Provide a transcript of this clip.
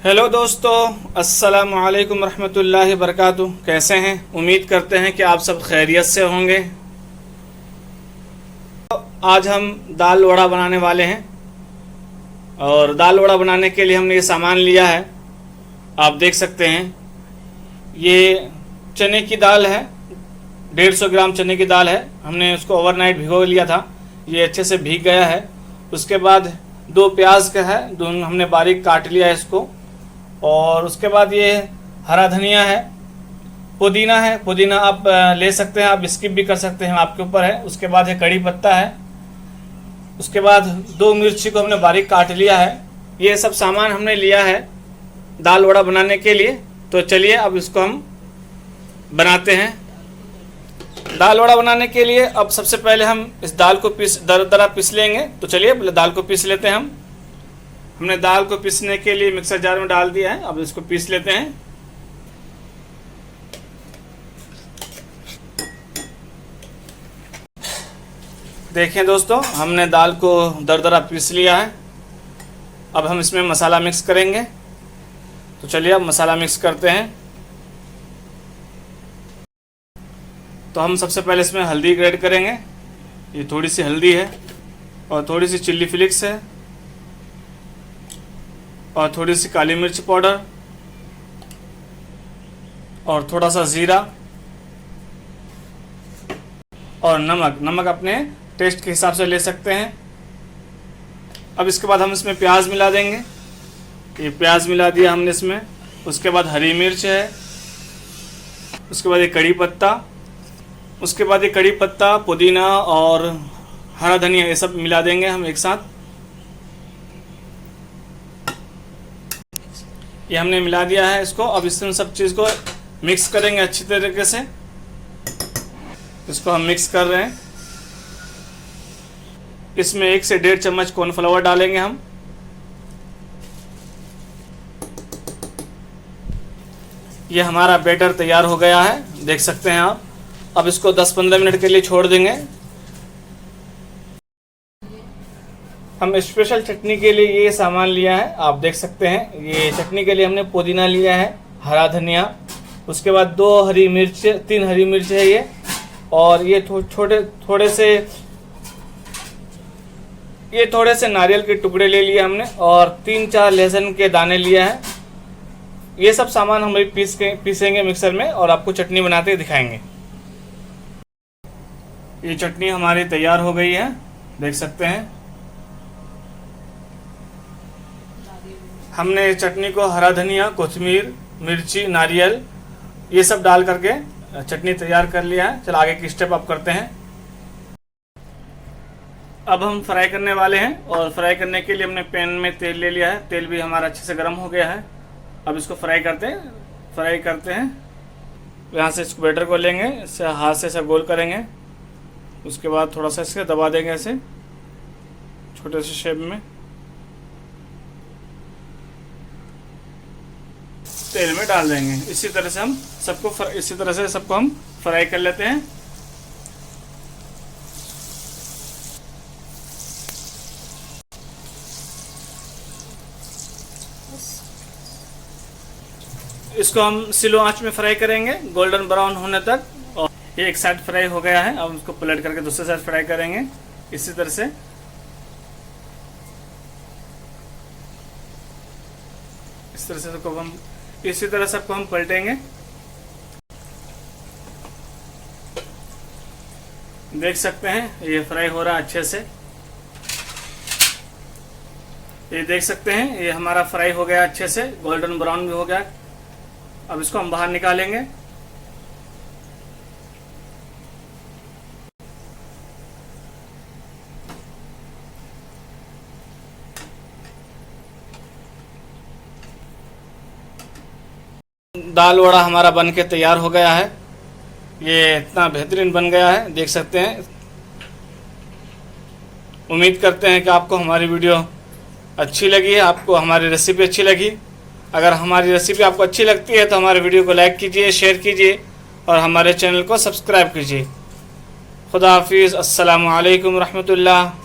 Hello दोस्तों, अस्सलामु अलैकुम रहमतुल्लाहि बरकातुहू। कैसे हैं? उम्मीद करते हैं कि आप सब खैरियत से होंगे। आज हम दाल वड़ा बनाने वाले हैं और दाल वड़ा बनाने के लिए हमने ये सामान लिया है। आप देख सकते हैं, ये चने की दाल है। 150 ग्राम चने की दाल है। हमने उसको ओवरनाइट भिगो लिया था। ये अच्छे से भीग गया है। उसके बाद 2 प्याज का है, दोनों हमने बारीक काट लिया है इसको। और उसके बाद ये हरा धनिया है, पुदीना है। पुदीना आप ले सकते हैं, आप स्किप भी कर सकते हैं, आपके ऊपर है। उसके बाद है कड़ी पत्ता है। उसके बाद 2 मिर्ची को हमने बारीक काट लिया है। ये सब सामान हमने लिया है दाल वड़ा बनाने के लिए। तो चलिए अब इसको हम बनाते हैं। दाल वड़ा बनाने के लिए अब सबसे पहले हम इस दाल को दरदरा पीस लेंगे। तो चलिए पहले दाल को पीस लेते हैं हम। हमने दाल को पीसने के लिए मिक्सर जार में डाल दिया है। अब इसको पीस लेते हैं। देखें दोस्तों, हमने दाल को दरदरा पीस लिया है। अब हम इसमें मसाला मिक्स करेंगे। तो चलिए अब मसाला मिक्स करते हैं। तो हम सबसे पहले इसमें हल्दी ऐड करेंगे। ये थोड़ी सी हल्दी है और थोड़ी सी चिल्ली फ्लिक्स है और थोड़ी सी काली मिर्च पाउडर और थोड़ा सा ज़ीरा और नमक अपने टेस्ट के हिसाब से ले सकते हैं। अब इसके बाद हम इसमें प्याज मिला देंगे। ये प्याज मिला दिया हमने इसमें। उसके बाद हरी मिर्च है। उसके बाद ये कड़ी पत्ता, उसके बाद ये कड़ी पत्ता, पुदीना और हरा धनिया, ये सब मिला देंगे हम एक साथ। ये हमने मिला दिया है इसको। अब इसमें सब चीज़ को मिक्स करेंगे अच्छी तरीके से। इसको हम मिक्स कर रहे हैं। इसमें 1 से 1.5 चम्मच कॉर्नफ्लावर डालेंगे हम। ये हमारा बैटर तैयार हो गया है, देख सकते हैं आप। अब इसको 10-15 मिनट के लिए छोड़ देंगे। हम स्पेशल चटनी के लिए ये सामान लिया है, आप देख सकते हैं। ये चटनी के लिए हमने पुदीना लिया है, हरा धनिया, उसके बाद 2 हरी मिर्च, 3 हरी मिर्च है ये, और ये थोड़े से नारियल के टुकड़े ले लिए हमने, और 3-4 लहसुन के दाने लिया है। ये सब सामान हम पीसेंगे मिक्सर में और आपको चटनी बनाते दिखाएंगे। ये चटनी हमारी तैयार हो गई है, देख सकते हैं। हमने चटनी को हरा धनिया, कोथिमीर, मिर्ची, नारियल, ये सब डाल करके चटनी तैयार कर लिया है। चल आगे की स्टेप आप करते हैं। अब हम फ्राई करने वाले हैं, और फ्राई करने के लिए हमने पैन में तेल ले लिया है। तेल भी हमारा अच्छे से गर्म हो गया है। अब इसको फ्राई करते हैं। यहाँ से इसको बैटर को लेंगे, इससे हाथ से ऐसा गोल करेंगे। उसके बाद थोड़ा सा इसके दबा देंगे ऐसे छोटे से शेप में, तेल में डाल देंगे। इसी तरह से सबको हम फ्राई कर लेते हैं। इसको हम स्लो आंच में फ्राई करेंगे गोल्डन ब्राउन होने तक। और ये एक साइड फ्राई हो गया है। अब इसको पलट करके दूसरे साइड फ्राई करेंगे इसी तरह से। इसी तरह सबको हम पलटेंगे। देख सकते हैं ये फ्राई हो रहा है अच्छे से। ये देख सकते हैं ये हमारा फ्राई हो गया अच्छे से, गोल्डन ब्राउन भी हो गया। अब इसको हम बाहर निकालेंगे। दाल वड़ा हमारा बनके तैयार हो गया है। ये इतना बेहतरीन बन गया है, देख सकते हैं। उम्मीद करते हैं कि आपको हमारी वीडियो अच्छी लगी है, आपको हमारी रेसिपी अच्छी लगी। अगर हमारी रेसिपी आपको अच्छी लगती है तो हमारे वीडियो को लाइक कीजिए, शेयर कीजिए और हमारे चैनल को सब्सक्राइब कीजिए। खुदा हाफिज़। अस्सलामु अलैकुम रहमतुल्लाह।